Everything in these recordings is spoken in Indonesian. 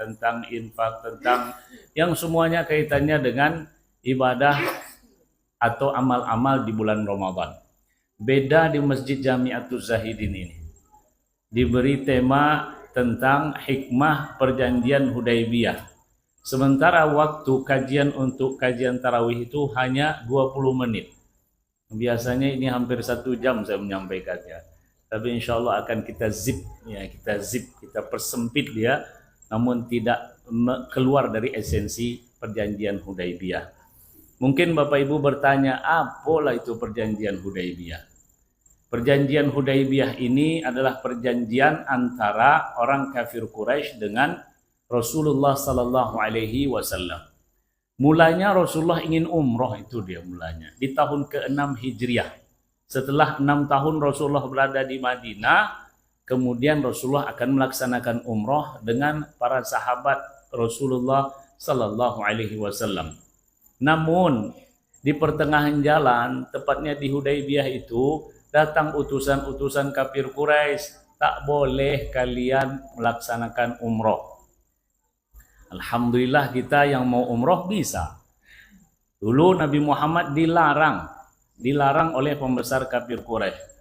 tentang infak, tentang yang semuanya kaitannya dengan ibadah atau amal-amal di bulan Ramadan. Beda di Masjid Jami'atuz Zahidin ini. Diberi tema tentang hikmah perjanjian Hudaybiyah. Sementara waktu kajian untuk kajian tarawih itu hanya 20 menit. Biasanya ini hampir 1 jam saya menyampaikannya. Tapi insya Allah akan kita zip, kita persempit dia, namun tidak keluar dari esensi perjanjian Hudaybiyah. Mungkin Bapak Ibu bertanya, apalah itu perjanjian Hudaybiyah? Perjanjian Hudaybiyah ini adalah perjanjian antara orang kafir Quraisy dengan Rasulullah Sallallahu Alaihi Wasallam. Mulanya Rasulullah ingin umroh, itu dia mulanya di tahun ke-6 Hijriah. Setelah 6 tahun Rasulullah berada di Madinah, kemudian Rasulullah akan melaksanakan umroh dengan para sahabat Rasulullah Sallallahu Alaihi Wasallam. Namun di pertengahan jalan, tepatnya di Hudaybiyah itu, datang utusan-utusan kafir Quraisy, tak boleh kalian melaksanakan umroh. Alhamdulillah kita yang mau umroh bisa. Dulu Nabi Muhammad dilarang oleh pembesar kafir Quraisy.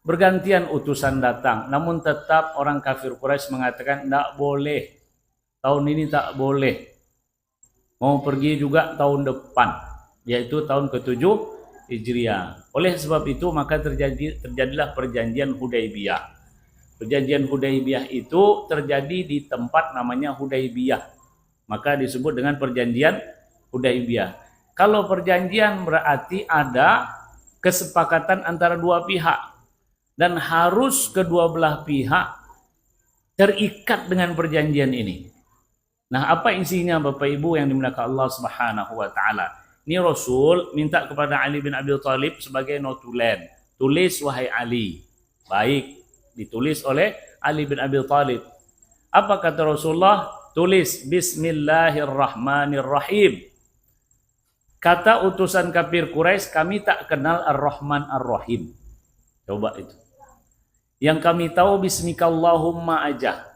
Bergantian utusan datang, namun tetap orang kafir Quraisy mengatakan tidak boleh. Tahun ini tak boleh. Mau pergi juga tahun depan, yaitu tahun ke-7 Hijriah. Oleh sebab itu maka terjadilah perjanjian Hudaybiyah. Perjanjian Hudaybiyah itu terjadi di tempat namanya Hudaybiyah. Maka disebut dengan perjanjian Hudaybiyah. Kalau perjanjian berarti ada kesepakatan antara dua pihak. Dan harus kedua belah pihak terikat dengan perjanjian ini. Nah, apa isinya Bapak Ibu yang dimuliakan Allah Subhanahu wa taala? Ini Rasul minta kepada Ali bin Abi Thalib sebagai notulen. Tulis wahai Ali. Baik, ditulis oleh Ali bin Abi Thalib. Apa kata Rasulullah? Tulis Bismillahirrahmanirrahim. Kata utusan kafir Quraisy, kami tak kenal Ar-Rahman Ar-Rahim. Coba itu. Yang kami tahu Bismikallahumma aja.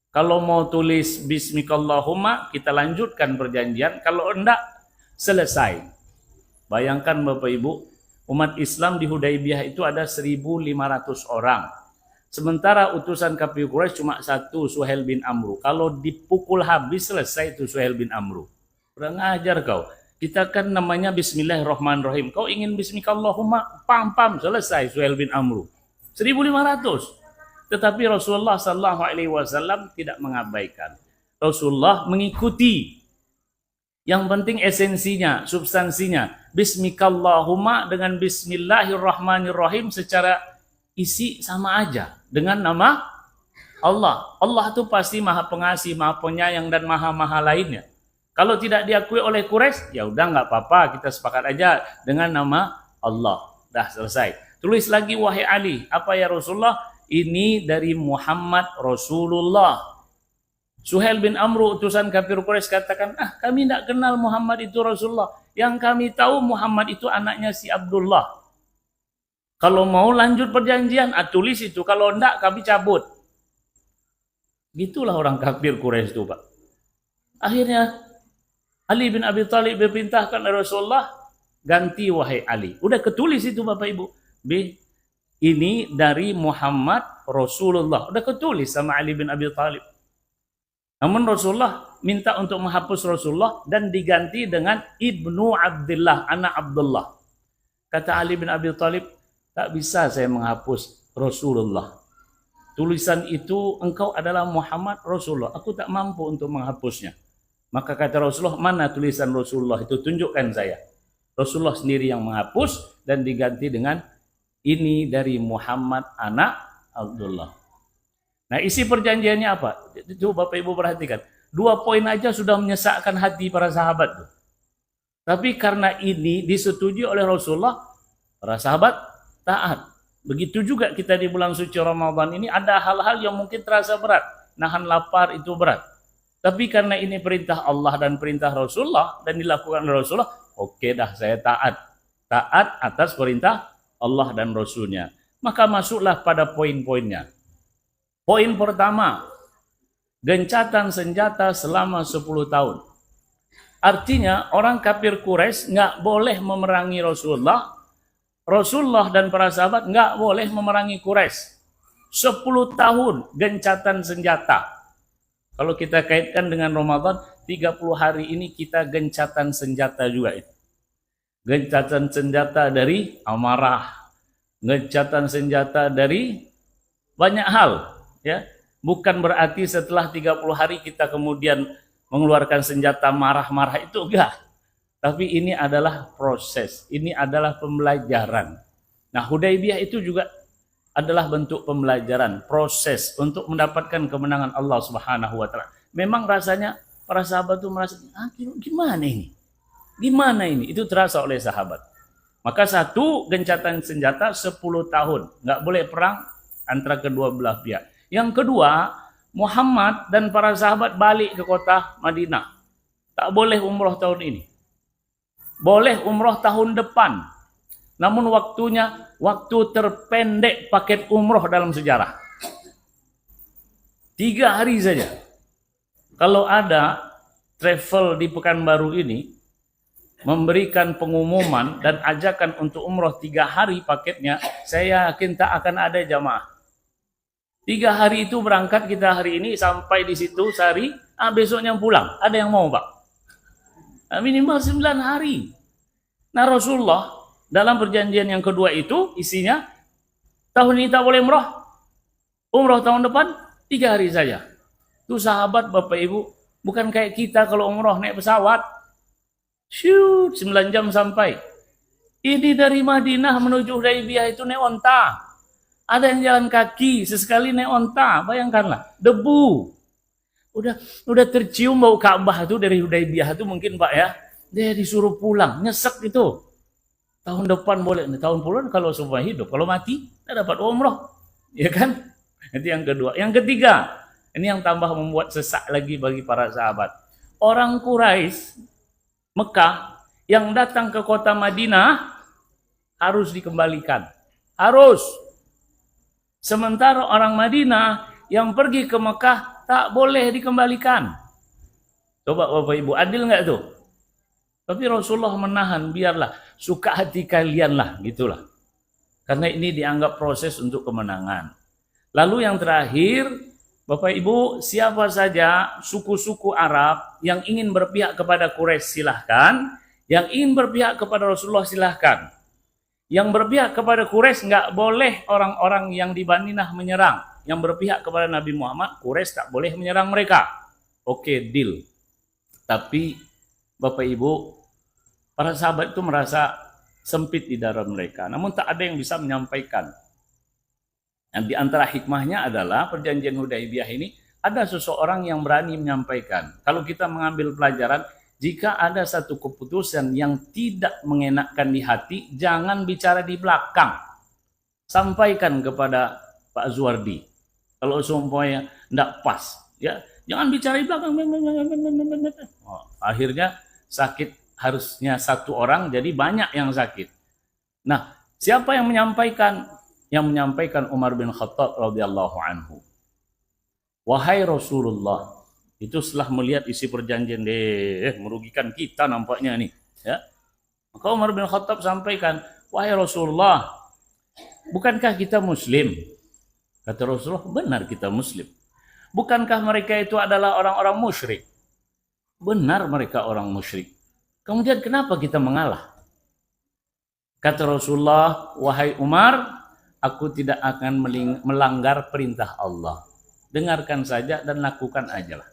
Kalau mau tulis Bismikallahumma, kita lanjutkan perjanjian. Kalau enggak, selesai. Bayangkan Bapak Ibu, umat Islam di Hudaybiyah itu ada 1.500 orang. Sementara utusan kafir Quraisy cuma satu, Suhail bin Amru. Kalau dipukul habis selesai itu Suhail bin Amru. Kurang ajar kau. Kita kan namanya Bismillahirrahmanirrahim. Kau ingin Bismikallahumma, pam selesai Suhail bin Amru. 1.500. Tetapi Rasulullah Sallallahu Alaihi Wasallam tidak mengabaikan. Rasulullah mengikuti. Yang penting esensinya, substansinya. Bismikallahumma dengan Bismillahirrahmanirrahim secara isi sama aja. Dengan nama Allah. Allah itu pasti maha pengasih, maha penyayang, dan maha lainnya. Kalau tidak diakui oleh Quraisy, ya udah nggak apa-apa, kita sepakat aja dengan nama Allah. Dah selesai. Tulis lagi wahai Ali. Apa ya Rasulullah? Ini dari Muhammad Rasulullah. Suhail bin Amru utusan kafir Quraisy katakan, kami tidak kenal Muhammad itu Rasulullah. Yang kami tahu Muhammad itu anaknya si Abdullah. Kalau mau lanjut perjanjian, tulis itu. Kalau enggak, kami cabut. Gitulah orang kafir Quraisy itu, Pak. Akhirnya Ali bin Abi Thalib diperintahkan oleh Rasulullah, ganti wahai Ali. Udah ketulis itu Bapak Ibu. Ini dari Muhammad Rasulullah. Udah ketulis sama Ali bin Abi Thalib. Namun Rasulullah minta untuk menghapus Rasulullah dan diganti dengan Ibnu Abdullah, anak Abdullah. Kata Ali bin Abi Thalib, tak bisa saya menghapus Rasulullah. Tulisan itu engkau adalah Muhammad Rasulullah. Aku tak mampu untuk menghapusnya. Maka kata Rasulullah, mana tulisan Rasulullah itu? Tunjukkan saya. Rasulullah sendiri yang menghapus dan diganti dengan ini dari Muhammad anak Abdullah. Nah, isi perjanjiannya apa? Coba Bapak Ibu perhatikan. 2 poin aja sudah menyesakkan hati para sahabat. Tapi karena ini disetujui oleh Rasulullah, para sahabat taat. Begitu juga kita di bulan suci Ramadan ini ada hal-hal yang mungkin terasa berat. Nahan lapar itu berat. Tapi karena ini perintah Allah dan perintah Rasulullah dan dilakukan oleh Rasulullah, oke dah saya taat. Taat atas perintah Allah dan Rasulnya. Maka masuklah pada poin-poinnya. Poin pertama, gencatan senjata selama 10 tahun. Artinya orang kafir Quraisy nggak boleh memerangi Rasulullah. Rasulullah dan para sahabat nggak boleh memerangi Quraisy. 10 tahun gencatan senjata. Kalau kita kaitkan dengan Ramadan, 30 hari ini kita gencatan senjata juga itu. Gencatan senjata dari amarah, gencatan senjata dari banyak hal, ya. Bukan berarti setelah 30 hari kita kemudian mengeluarkan senjata marah-marah, itu enggak. Tapi ini adalah proses, ini adalah pembelajaran. Nah, Hudaybiyah itu juga adalah bentuk pembelajaran, proses untuk mendapatkan kemenangan Allah Subhanahu wa taala. Memang rasanya para sahabat itu merasa, gimana ini? Gimana ini? Itu terasa oleh sahabat. Maka satu, gencatan senjata 10 tahun. Nggak boleh perang antara kedua belah pihak. Yang kedua, Muhammad dan para sahabat balik ke kota Madinah. Tak boleh umroh tahun ini. Boleh umroh tahun depan. Namun waktunya, waktu terpendek paket umroh dalam sejarah. 3 hari saja. Kalau ada travel di Pekanbaru ini, memberikan pengumuman dan ajakan untuk umroh 3 hari paketnya, saya yakin tak akan ada jamaah. 3 hari itu berangkat kita hari ini, sampai di situ sehari, besoknya pulang. Ada yang mau, Pak? Minimal 9 hari. Nah, Rasulullah dalam perjanjian yang kedua itu isinya, tahun ini tak boleh umroh tahun depan 3 hari saja. Itu sahabat Bapak Ibu, bukan kayak kita kalau umroh naik pesawat. Shoot, 9 jam sampai. Ini dari Madinah menuju Hudaybiyah itu naik onta. Ada yang jalan kaki, sesekali naik onta, bayangkanlah, debu. Udah tercium bau Ka'bah itu dari Hudaybiyah itu mungkin, Pak, ya. Dia disuruh pulang, nyesek itu. Tahun depan boleh, tahun puluhan kalau semua hidup, kalau mati, tidak dapat umroh. Ya kan? Itu yang kedua. Yang ketiga, ini yang tambah membuat sesak lagi bagi para sahabat. Orang Quraisy Mekah yang datang ke kota Madinah harus dikembalikan. Harus. Sementara orang Madinah yang pergi ke Mekah tak boleh dikembalikan. Coba Bapak Ibu, adil nggak tuh? Tapi Rasulullah menahan, biarlah, suka hati kalian lah, gitulah. Karena ini dianggap proses untuk kemenangan. Lalu yang terakhir, Bapak Ibu, siapa saja suku-suku Arab yang ingin berpihak kepada Quraisy silahkan, yang ingin berpihak kepada Rasulullah silahkan. Yang berpihak kepada Quraisy nggak boleh orang-orang yang di Madinah menyerang. Yang berpihak kepada Nabi Muhammad, Quraisy tak boleh menyerang mereka. Oke, deal. Tapi Bapak Ibu, para sahabat itu merasa sempit di dalam mereka. Namun tak ada yang bisa menyampaikan. Dan di antara hikmahnya adalah perjanjian Hudaybiyah ini ada seseorang yang berani menyampaikan. Kalau kita mengambil pelajaran, jika ada satu keputusan yang tidak mengenakkan di hati, jangan bicara di belakang. Sampaikan kepada Pak Zuardi. Kalau seumpamanya tidak pas, ya jangan bicara di belakang. Akhirnya sakit, harusnya satu orang jadi banyak yang sakit. Nah, siapa yang menyampaikan? Yang menyampaikan Umar bin Khattab radhiyallahu anhu. Wahai Rasulullah, itu setelah melihat isi perjanjian, merugikan kita nampaknya nih, ya. Maka Umar bin Khattab sampaikan, wahai Rasulullah, bukankah kita Muslim? Kata Rasulullah, benar kita Muslim. Bukankah mereka itu adalah orang-orang musyrik? Benar mereka orang musyrik. Kemudian kenapa kita mengalah? Kata Rasulullah, wahai Umar, aku tidak akan melanggar perintah Allah. Dengarkan saja dan lakukan ajalah.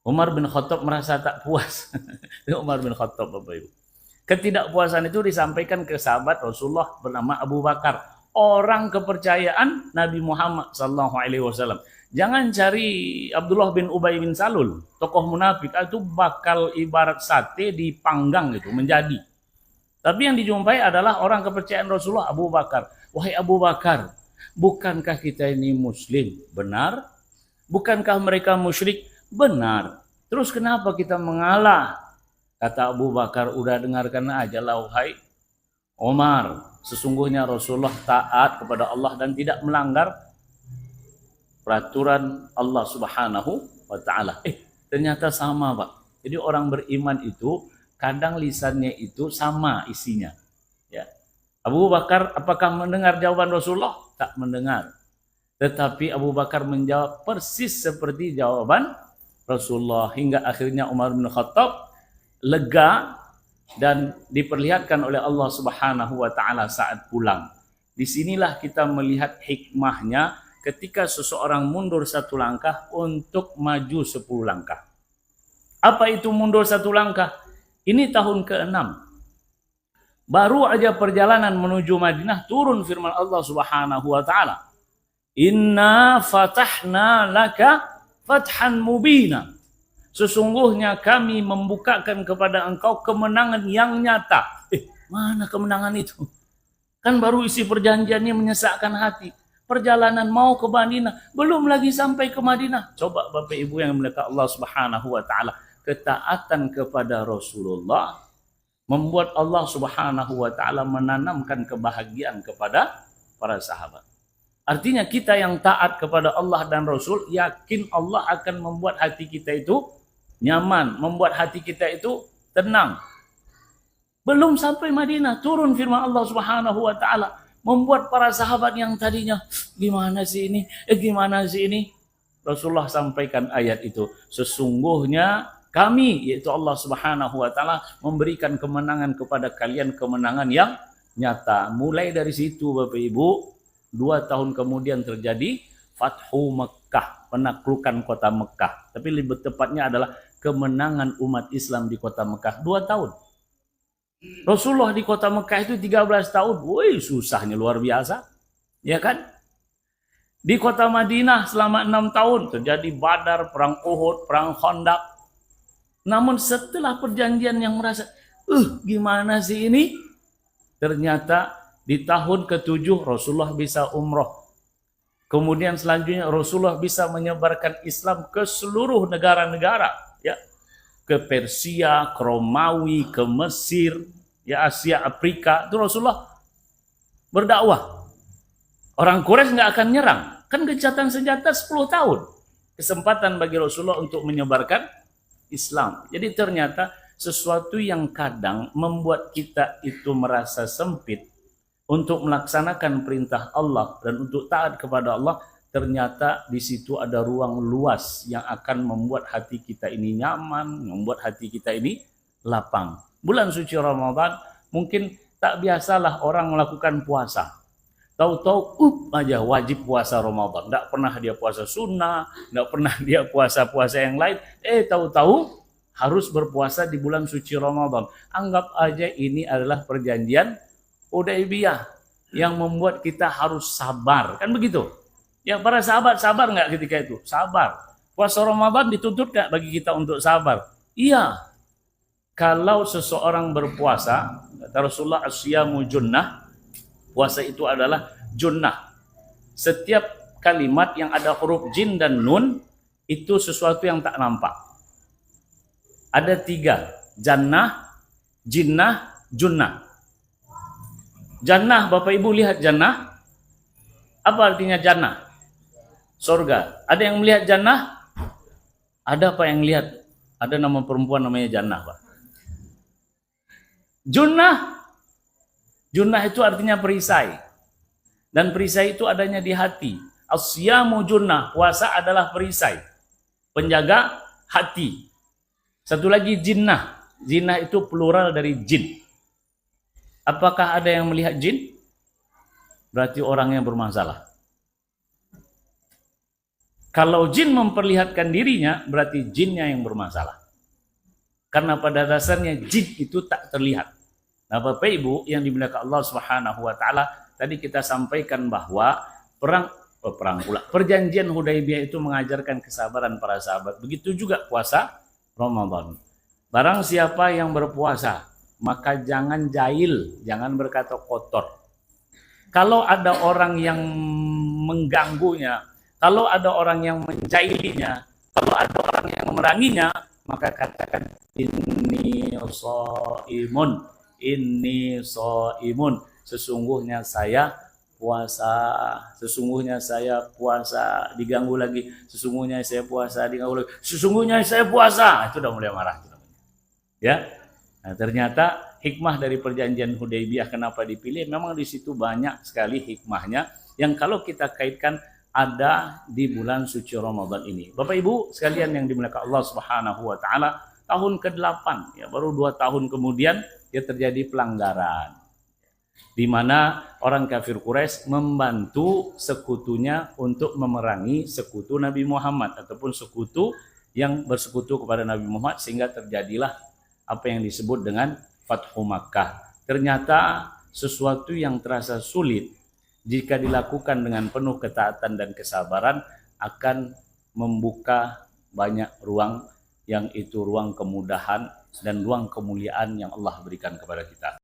Umar bin Khattab merasa tak puas. Umar bin Khattab, Bapak Ibu. Ketidakpuasan itu disampaikan ke sahabat Rasulullah bernama Abu Bakar. Orang kepercayaan Nabi Muhammad SAW. Jangan cari Abdullah bin Ubay bin Salul. Tokoh munafik itu bakal ibarat sate dipanggang gitu, menjadi. Tapi yang dijumpai adalah orang kepercayaan Rasulullah, Abu Bakar. Wahai Abu Bakar, bukankah kita ini Muslim? Benar. Bukankah mereka musyrik? Benar. Terus kenapa kita mengalah? Kata Abu Bakar, udah dengarkan aja lah wahai Umar. Sesungguhnya Rasulullah taat kepada Allah dan tidak melanggar peraturan Allah Subhanahu wa taala. Ternyata sama, Pak. Jadi orang beriman itu kadang lisannya itu sama isinya. Ya. Abu Bakar apakah mendengar jawaban Rasulullah? Tak mendengar. Tetapi Abu Bakar menjawab persis seperti jawaban Rasulullah, hingga akhirnya Umar bin Khattab lega dan diperlihatkan oleh Allah Subhanahu wa taala saat pulang. Disinilah kita melihat hikmahnya ketika seseorang mundur 1 langkah untuk maju 10 langkah. Apa itu mundur 1 langkah? Ini tahun ke-6. Baru aja perjalanan menuju Madinah, turun firman Allah Subhanahu wa taala. Inna fatahna laka fathan mubina. Sesungguhnya kami membukakan kepada engkau kemenangan yang nyata. Mana kemenangan itu? Kan baru isi perjanjiannya menyesakkan hati. Perjalanan mau ke Madinah, belum lagi sampai ke Madinah. Coba Bapak Ibu yang dimuliakan Allah Subhanahu wa taala, ketaatan kepada Rasulullah membuat Allah Subhanahu wa taala menanamkan kebahagiaan kepada para sahabat. Artinya kita yang taat kepada Allah dan Rasul, yakin Allah akan membuat hati kita itu nyaman, membuat hati kita itu tenang. Belum sampai Madinah, turun firman Allah Subhanahu wa taala, membuat para sahabat yang tadinya gimana sih ini? Gimana sih ini? Rasulullah sampaikan ayat itu. Sesungguhnya kami, yaitu Allah Subhanahu wa taala, memberikan kemenangan kepada kalian, kemenangan yang nyata. Mulai dari situ Bapak Ibu, 2 tahun kemudian terjadi Fathu Mekah, penaklukan kota Mekah. Tapi lebih tepatnya adalah kemenangan umat Islam di kota Mekah 2 tahun. Rasulullah di kota Mekah itu 13 tahun. Woi, susahnya luar biasa. Ya kan? Di kota Madinah selama 6 tahun terjadi Badar, perang Uhud, perang Khandaq. Namun setelah perjanjian yang merasa, gimana sih ini? Ternyata di tahun ke-7 Rasulullah bisa umroh. Kemudian selanjutnya Rasulullah bisa menyebarkan Islam ke seluruh negara-negara, ya. Ke Persia, ke Romawi, ke Mesir, ya, Asia, Afrika. Itu Rasulullah berdakwah. Orang Quraisy nggak akan nyerang. Kan gencatan senjata 10 tahun. Kesempatan bagi Rasulullah untuk menyebarkan Islam. Jadi ternyata sesuatu yang kadang membuat kita itu merasa sempit untuk melaksanakan perintah Allah dan untuk taat kepada Allah, ternyata di situ ada ruang luas yang akan membuat hati kita ini nyaman, membuat hati kita ini lapang. Bulan suci Ramadan mungkin tak biasalah orang melakukan puasa. Tahu-tahu aja wajib puasa Ramadan. Tidak pernah dia puasa sunnah, tidak pernah dia puasa-puasa yang lain. Tahu-tahu harus berpuasa di bulan suci Ramadan. Anggap aja ini adalah perjanjian Hudaybiyah yang membuat kita harus sabar. Kan begitu? Ya, para sahabat sabar nggak ketika itu? Sabar. Puasa Ramadan dituntut nggak bagi kita untuk sabar? Iya. Kalau seseorang berpuasa, kata Rasulullah, asyamu junnah, puasa itu adalah junnah. Setiap kalimat yang ada huruf jin dan nun itu sesuatu yang tak nampak. Ada 3, jannah, jinnah, junnah. Jannah, Bapak Ibu lihat jannah. Apa artinya jannah? Surga. Ada yang melihat jannah? Ada apa yang lihat? Ada nama perempuan namanya Jannah, Pak. Junnah. Junnah itu artinya perisai. Dan perisai itu adanya di hati. Asyamu junnah. Puasa adalah perisai. Penjaga hati. Satu lagi jinnah. Jinnah itu plural dari jin. Apakah ada yang melihat jin? Berarti orangnya bermasalah. Kalau jin memperlihatkan dirinya, berarti jinnya yang bermasalah. Karena pada dasarnya jin itu tak terlihat. Nah, Bapak Ibu yang dimuliakan Allah Subhanahu wa taala, tadi kita sampaikan bahwa perjanjian Hudaybiyah itu mengajarkan kesabaran para sahabat. Begitu juga puasa Ramadan. Barang siapa yang berpuasa, maka jangan jahil, jangan berkata kotor. Kalau ada orang yang mengganggunya, kalau ada orang yang menjahilinya, kalau ada orang yang memeranginya, maka katakan inni shaimun, sesungguhnya saya puasa, sesungguhnya saya puasa, diganggu lagi, sesungguhnya saya puasa, diganggu lagi, sesungguhnya saya puasa, itu udah mulai marah. Ya, nah, ternyata hikmah dari perjanjian Hudaybiyah kenapa dipilih, memang di situ banyak sekali hikmahnya yang kalau kita kaitkan ada di bulan suci Ramadan ini. Bapak Ibu sekalian yang dimuliakan Allah Subhanahu wa taala, tahun ke-8 ya, baru 2 tahun kemudian ya terjadi pelanggaran di mana orang kafir Quraisy membantu sekutunya untuk memerangi sekutu Nabi Muhammad ataupun sekutu yang bersekutu kepada Nabi Muhammad, sehingga terjadilah apa yang disebut dengan Fathu Makkah. Ternyata sesuatu yang terasa sulit jika dilakukan dengan penuh ketaatan dan kesabaran akan membuka banyak ruang, yang itu ruang kemudahan dan ruang kemuliaan yang Allah berikan kepada kita.